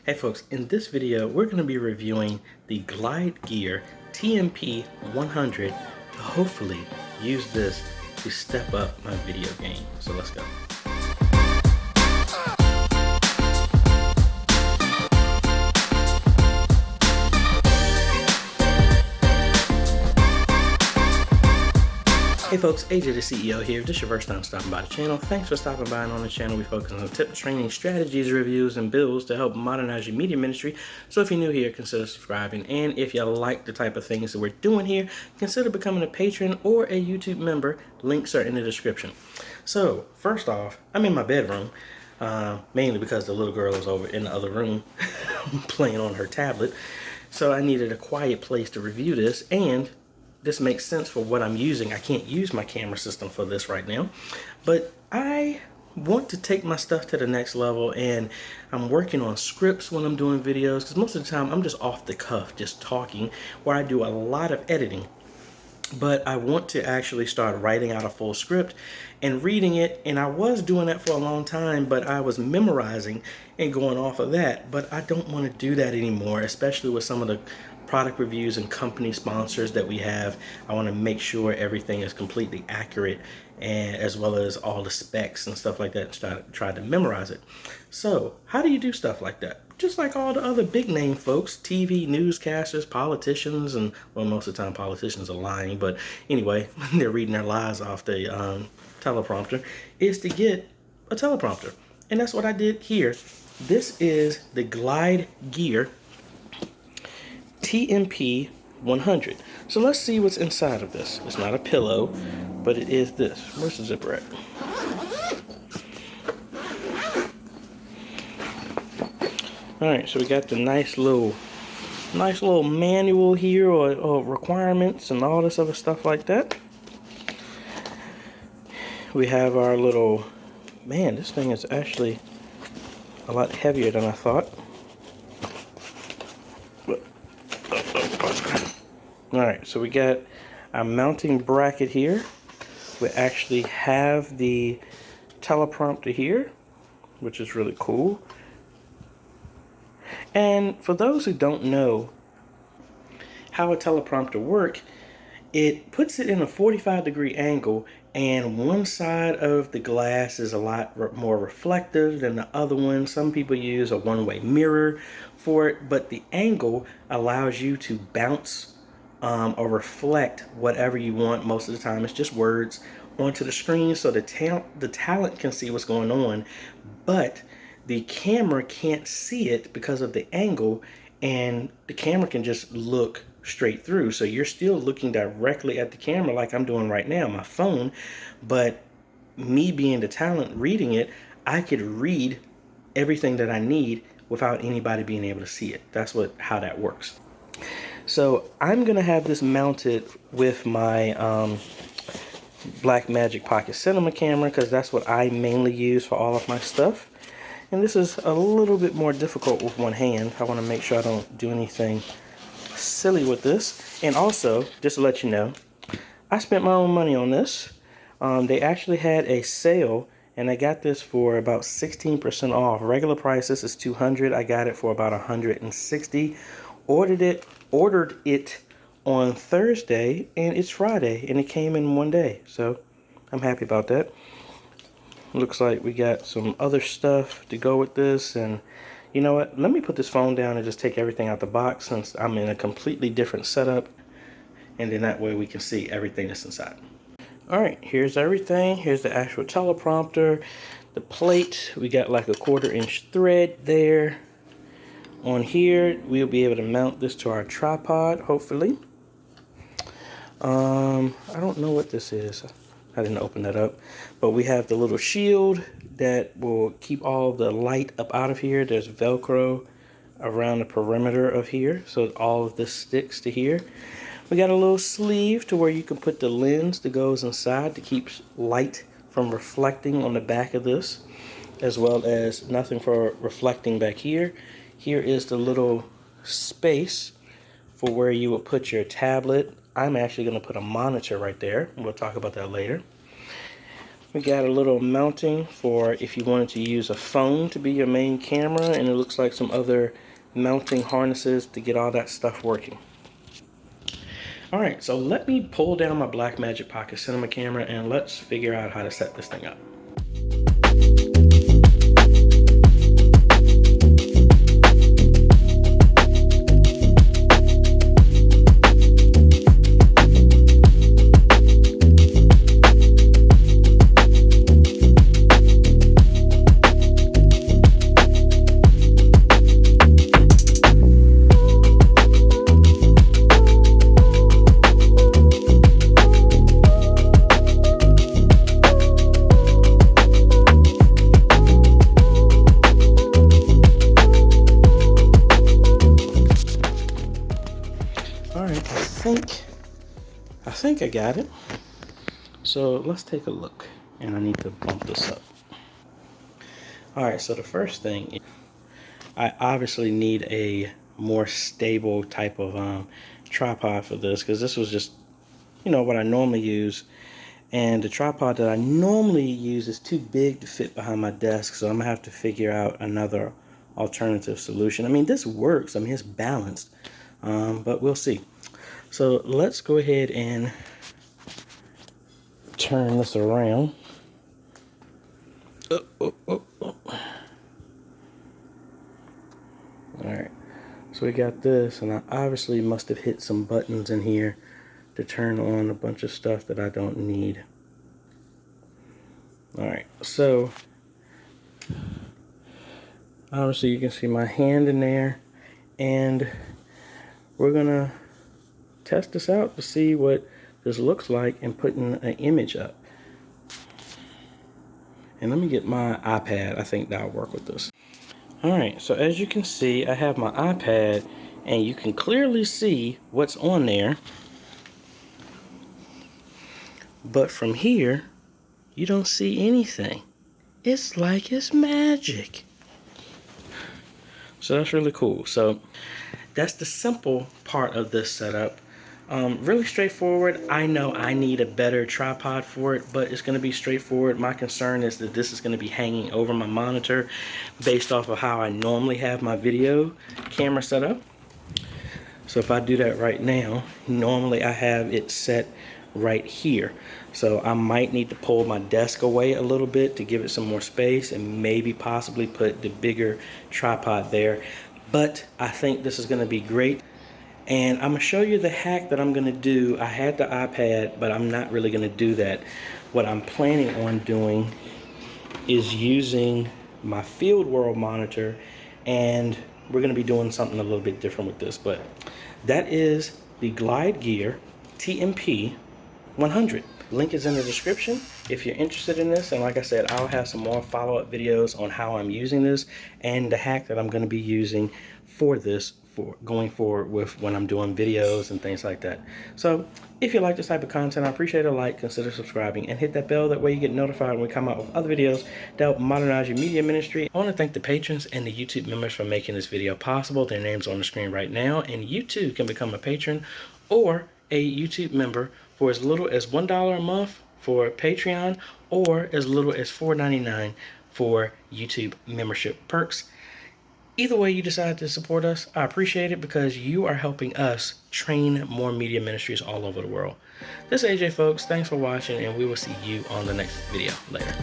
Hey folks, in this video we're going to be reviewing the Glide Gear TMP 100 to hopefully use this to step up my video game. So let's go. Hey folks, AJ the CEO here. If this is your first time stopping by the channel, thanks for stopping by. And on the channel we focus on tips, training, strategies, reviews, and builds to help modernize your media ministry. So if you're new here, consider subscribing. And if you like the type of things that we're doing here, consider becoming a patron or a YouTube member. Links are in the description. So first off, I'm in my bedroom, mainly because the little girl is over in the other room playing on her tablet. So I needed a quiet place to review this, and this makes sense for what I'm using. I can't use my camera system for this right now, but I want to take my stuff to the next level, and I'm working on scripts when I'm doing videos, because most of the time I'm just off the cuff, just talking, where I do a lot of editing. But I want to actually start writing out a full script and reading it, and I was doing that for a long time, but I was memorizing and going off of that. But I don't want to do that anymore, especially with some of the product reviews and company sponsors that we have. I want to make sure everything is completely accurate, and as well as all the specs and stuff like that, and try to memorize it. So how do you do stuff like that? Just like all the other big name folks, TV newscasters, politicians, and well, most of the time politicians are lying, but anyway, they're reading their lies off the teleprompter, is to get a teleprompter. And that's what I did here. This is the Glide Gear TMP 100. So let's see what's inside of this. It's not a pillow, but it is this. Where's the zipper at? Alright, so we got the nice little manual here, or requirements and all this other stuff like that. We have our little, man, this thing is actually a lot heavier than I thought. Alright, so we got our mounting bracket here. We actually have the teleprompter here, which is really cool. And for those who don't know how a teleprompter works, it puts it in a 45-degree angle, and one side of the glass is a lot more reflective than the other one. Some people use a one-way mirror for it, but the angle allows you to bounce or reflect whatever you want. Most of the time it's just words onto the screen, so the talent can see what's going on, but the camera can't see it because of the angle, and the camera can just look straight through. So you're still looking directly at the camera like I'm doing right now, my phone, but me being the talent reading it, I could read everything that I need without anybody being able to see it. That's how that works. So I'm gonna have this mounted with my Blackmagic Pocket Cinema camera, because that's what I mainly use for all of my stuff. And this is a little bit more difficult with one hand. I want to make sure I don't do anything silly with this. And also, just to let you know, I spent my own money on this. They actually had a sale, and I got this for about 16% off. Regular price, this is $200. I got it for about $160. Ordered it on Thursday, and it's Friday, and it came in one day. So I'm happy about that. Looks like we got some other stuff to go with this, and you know what, let me put this phone down and just take everything out the box, since I'm in a completely different setup, and then that way we can see everything that's inside. Alright, here's everything. Here's the actual teleprompter, the plate. We got like a 1/4-inch thread there. On here we'll be able to mount this to our tripod, hopefully. I don't know what this is. I didn't open that up, but we have the little shield that will keep all the light up out of here. There's Velcro around the perimeter of here, so all of this sticks to here. We got a little sleeve to where you can put the lens that goes inside to keep light from reflecting on the back of this, as well as nothing for reflecting back here. Here is the little space for where you would put your tablet. I'm actually going to put a monitor right there. We'll talk about that later. We got a little mounting for if you wanted to use a phone to be your main camera, and it looks like some other mounting harnesses to get all that stuff working. Alright, so let me pull down my Blackmagic Pocket Cinema camera and let's figure out how to set this thing up. Alright, I think I got it. So let's take a look, and I need to bump this up. Alright, so the first thing, I obviously need a more stable type of tripod for this, because this was just, you know, what I normally use. And the tripod that I normally use is too big to fit behind my desk, so I'm gonna have to figure out another alternative solution. I mean, this works. I mean, it's balanced, but we'll see. So let's go ahead and turn this around. Alright, so we got this, and I obviously must have hit some buttons in here to turn on a bunch of stuff that I don't need. Alright, so obviously you can see my hand in there, and we're gonna test this out to see what this looks like and putting an image up. And let me get my iPad. I think that'll work with this. Alright, so as you can see, I have my iPad, and you can clearly see what's on there. But from here, you don't see anything. It's like it's magic. So that's really cool. So that's the simple part of this setup. Really straightforward. I know I need a better tripod for it, but it's going to be straightforward. My concern is that this is going to be hanging over my monitor based off of how I normally have my video camera set up. So if I do that right now, normally I have it set right here. So I might need to pull my desk away a little bit to give it some more space, and maybe possibly put the bigger tripod there. But I think this is going to be great. And I'm going to show you the hack that I'm going to do. I had the iPad, but I'm not really going to do that. What I'm planning on doing is using my Field World monitor, and we're going to be doing something a little bit different with this. But that is the Glide Gear TMP 100. Link is in the description if you're interested in this, and like I said, I'll have some more follow-up videos on how I'm using this and the hack that I'm going to be using for this for going forward with when I'm doing videos and things like that. So if you like this type of content, I appreciate a like, consider subscribing, and hit that bell. That way you get notified when we come out with other videos that help modernize your media ministry. I want to thank the patrons and the YouTube members for making this video possible. Their names on the screen right now, and you too can become a patron or a YouTube member for as little as $1 a month for Patreon, or as little as $4.99 for YouTube membership perks. Either way you decide to support us, I appreciate it, because you are helping us train more media ministries all over the world. This is AJ, folks. Thanks for watching, and we will see you on the next video. Later.